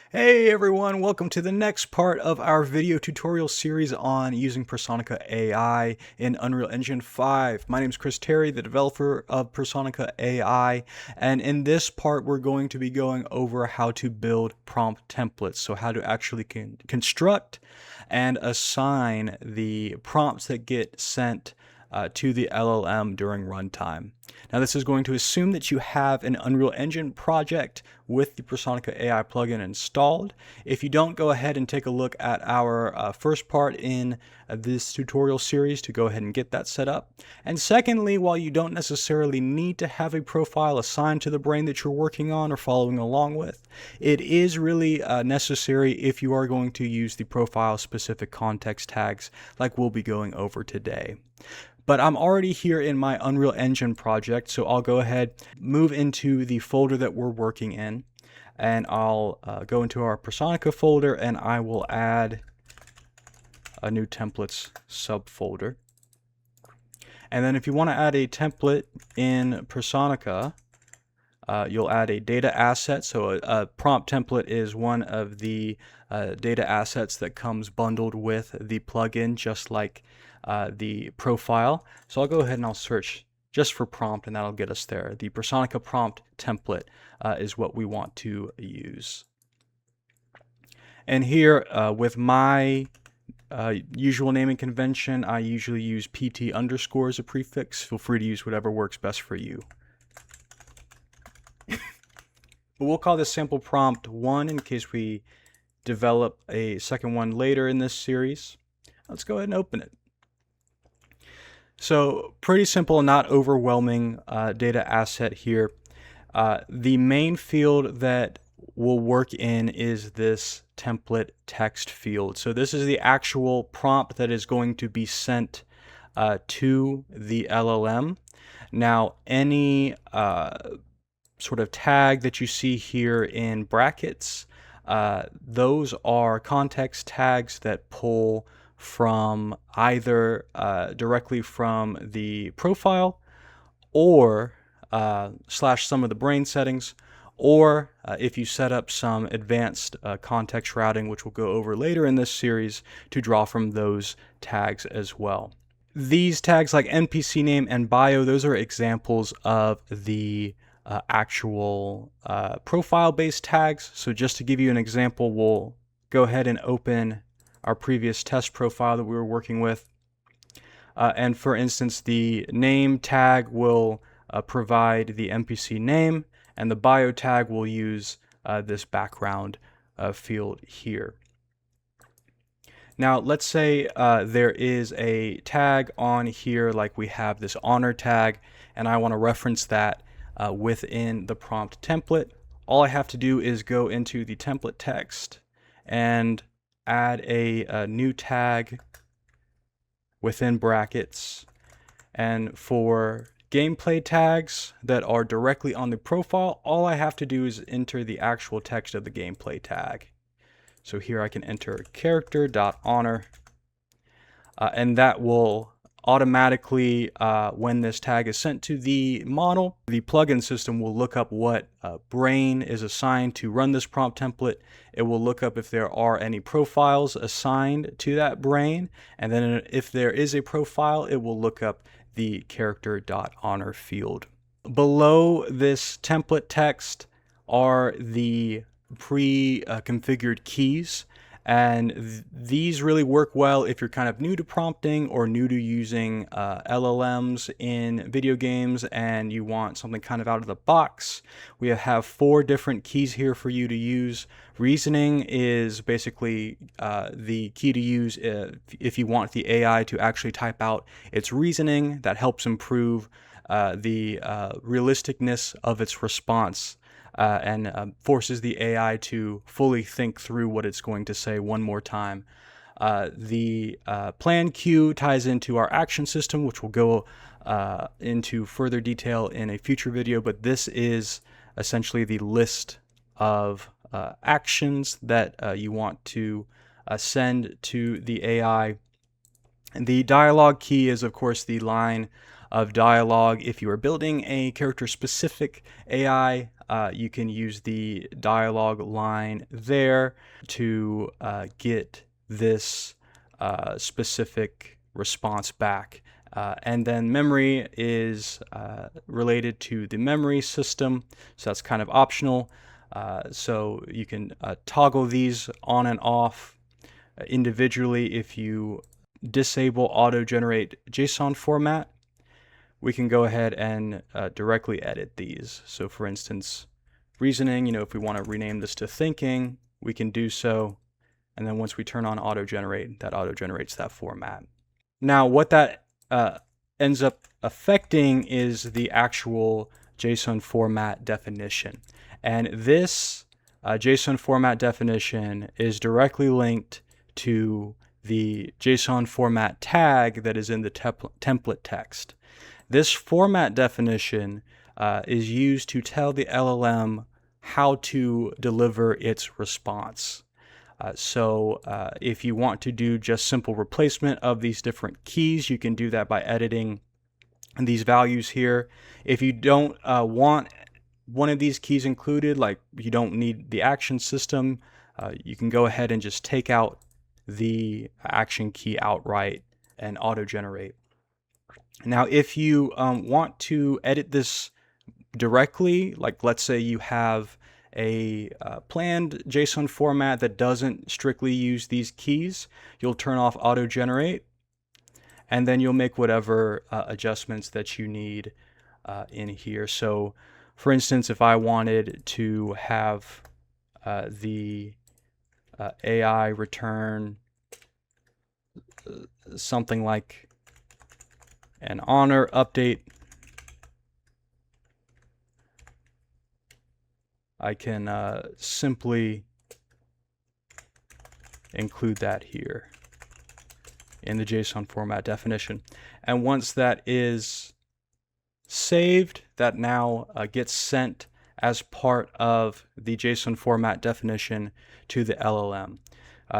Hey everyone, welcome to the next part of our video tutorial series on using Personica AI in Unreal Engine 5. My name is Chris Terry, the developer of Personica AI, and in this part we're going to be going over how to build prompt templates, so how to actually construct and assign the prompts that get sent to the LLM during runtime. Now this is going to assume that you have an Unreal Engine project with the Personica AI plugin installed. If you don't, go ahead and take a look at our first part in this tutorial series to go ahead and get that set up. And secondly, while you don't necessarily need to have a profile assigned to the brain that you're working on or following along with, it is really necessary if you are going to use the profile specific context tags like we'll be going over today. But I'm already here in my Unreal Engine project, so I'll go ahead, move into the folder that we're working in, and I'll go into our Personica folder, and I will add a new templates subfolder. And then if you want to add a template in Personica, you'll add a data asset. So a prompt template is one of the data assets that comes bundled with the plugin, just like the profile. So I'll go ahead and I'll search just for prompt, and that'll get us there. The Personica prompt template is what we want to use. And here with my usual naming convention, I usually use PT underscore as a prefix. Feel free to use whatever works best for you. But we'll call this sample prompt 1 in case we develop a second one later in this series. Let's go ahead and open it. So pretty simple, not overwhelming data asset here. The main field that we'll work in is this template text field. So this is the actual prompt that is going to be sent to the LLM. Now any sort of tag that you see here in brackets, those are context tags that pull from either directly from the profile or slash some of the brain settings, or if you set up some advanced context routing, which we'll go over later in this series, to draw from those tags as well. These tags like NPC name and bio, those are examples of the actual profile-based tags. So just to give you an example, we'll go ahead and open our previous test profile that we were working with. And for instance, the name tag will provide the NPC name, and the bio tag will use this background field here. Now, let's say there is a tag on here, like we have this honor tag, and I want to reference that within the prompt template. All I have to do is go into the template text and add a new tag within brackets. And for gameplay tags that are directly on the profile, all I have to do is enter the actual text of the gameplay tag. So here I can enter character.honor, and that will automatically, when this tag is sent to the model, the plugin system will look up what brain is assigned to run this prompt template. It will look up if there are any profiles assigned to that brain, and then if there is a profile, it will look up the character.honor field. Below this template text are the pre-configured keys. And these really work well if you're kind of new to prompting or new to using LLMs in video games and you want something kind of out of the box. We have 4 different keys here for you to use. Reasoning is basically the key to use if you want the AI to actually type out its reasoning. That helps improve the realisticness of its response. And forces the AI to fully think through what it's going to say one more time. The plan queue ties into our action system, which we'll go into further detail in a future video, but this is essentially the list of actions that you want to send to the AI. And the dialogue key is, of course, the line of dialogue. If you are building a character-specific AI, you can use the dialogue line there to get this specific response back. And then memory is related to the memory system, so that's kind of optional. So you can toggle these on and off individually. If you disable auto-generate JSON format, we can go ahead and directly edit these. So for instance, reasoning, if we want to rename this to thinking, we can do so. And then once we turn on auto-generate, that auto-generates that format. Now, what that ends up affecting is the actual JSON format definition. And this JSON format definition is directly linked to the JSON format tag that is in the template text. This format definition is used to tell the LLM how to deliver its response. So if you want to do just simple replacement of these different keys, you can do that by editing these values here. If you don't want one of these keys included, like you don't need the action system, you can go ahead and just take out the action key outright and auto-generate. Now, if you want to edit this directly, like let's say you have a planned JSON format that doesn't strictly use these keys, you'll turn off auto-generate, and then you'll make whatever adjustments that you need in here. So for instance, if I wanted to have the AI return something like an honor update, I can simply include that here in the JSON format definition. And once that is saved, that now gets sent as part of the JSON format definition to the LLM.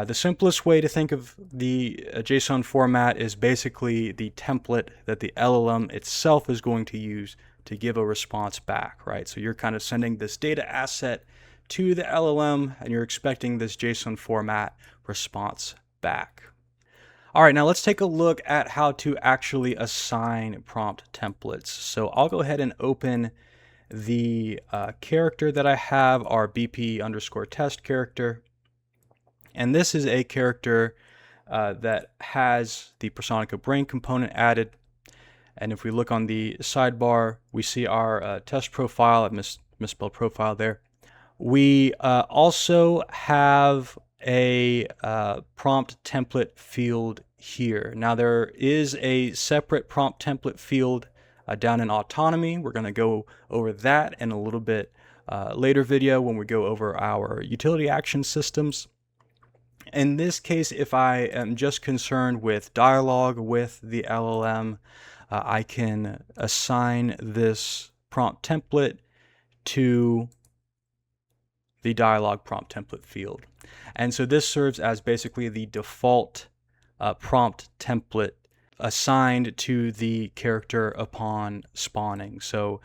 The simplest way to think of the JSON format is basically the template that the LLM itself is going to use to give a response back, right? So you're kind of sending this data asset to the LLM and you're expecting this JSON format response back. All right, now let's take a look at how to actually assign prompt templates. So I'll go ahead and open the character that I have, our BP_test character. And this is a character that has the Personica brain component added. And if we look on the sidebar, we see our test profile. I misspelled profile there. We also have a prompt template field here. Now there is a separate prompt template field down in autonomy. We're going to go over that in a little bit later video when we go over our utility action systems. In this case, if I am just concerned with dialogue with the LLM, I can assign this prompt template to the dialogue prompt template field. And so this serves as basically the default prompt template assigned to the character upon spawning. So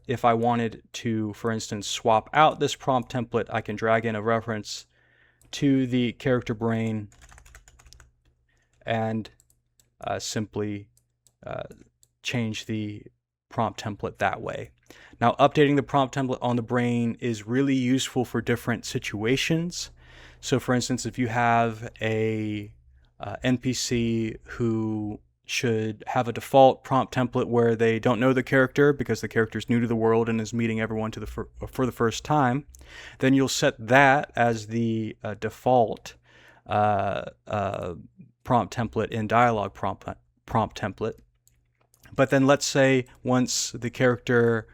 if I wanted to, for instance, swap out this prompt template, I can drag in a reference to the character brain and simply change the prompt template that way. Now, updating the prompt template on the brain is really useful for different situations. So for instance, if you have a NPC who should have a default prompt template where they don't know the character because the character is new to the world and is meeting everyone for the first time, then you'll set that as the default prompt template in dialogue prompt template. But then let's say once the character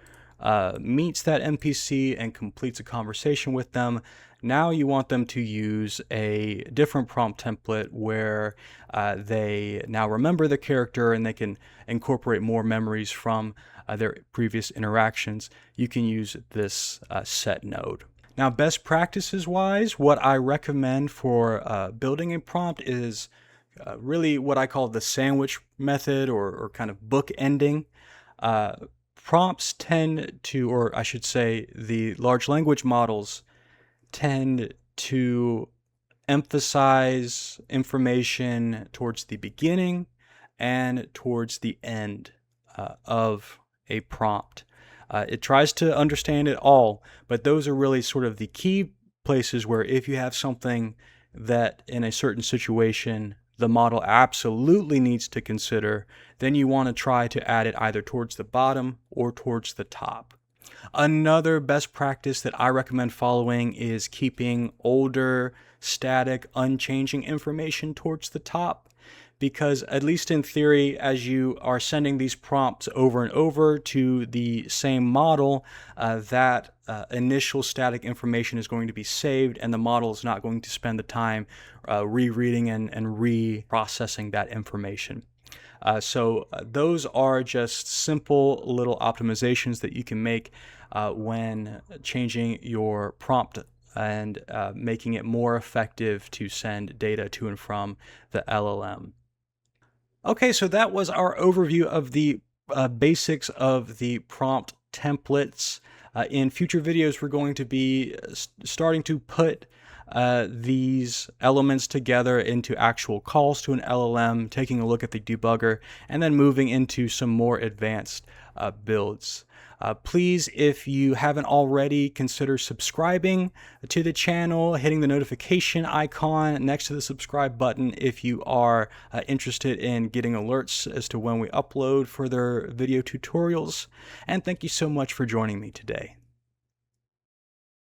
meets that NPC and completes a conversation with them, now you want them to use a different prompt template where they now remember the character and they can incorporate more memories from their previous interactions. You can use this set node. Now, best practices wise, what I recommend for building a prompt is really what I call the sandwich method or kind of book ending. prompts tend to, or I should say, the large language models tend to emphasize information towards the beginning and towards the end of a prompt. It tries to understand it all, but those are really sort of the key places where if you have something that in a certain situation the model absolutely needs to consider, then you want to try to add it either towards the bottom or towards the top. Another best practice that I recommend following is keeping older, static, unchanging information towards the top, because at least in theory, as you are sending these prompts over and over to the same model, that initial static information is going to be saved, and the model is not going to spend the time rereading and reprocessing that information. So those are just simple little optimizations that you can make when changing your prompt and making it more effective to send data to and from the LLM. Okay, so that was our overview of the basics of the prompt templates. In future videos, we're going to be starting to put these elements together into actual calls to an LLM, taking a look at the debugger, and then moving into some more advanced builds. Please, if you haven't already, consider subscribing to the channel, hitting the notification icon next to the subscribe button if you are interested in getting alerts as to when we upload further video tutorials. And thank you so much for joining me today.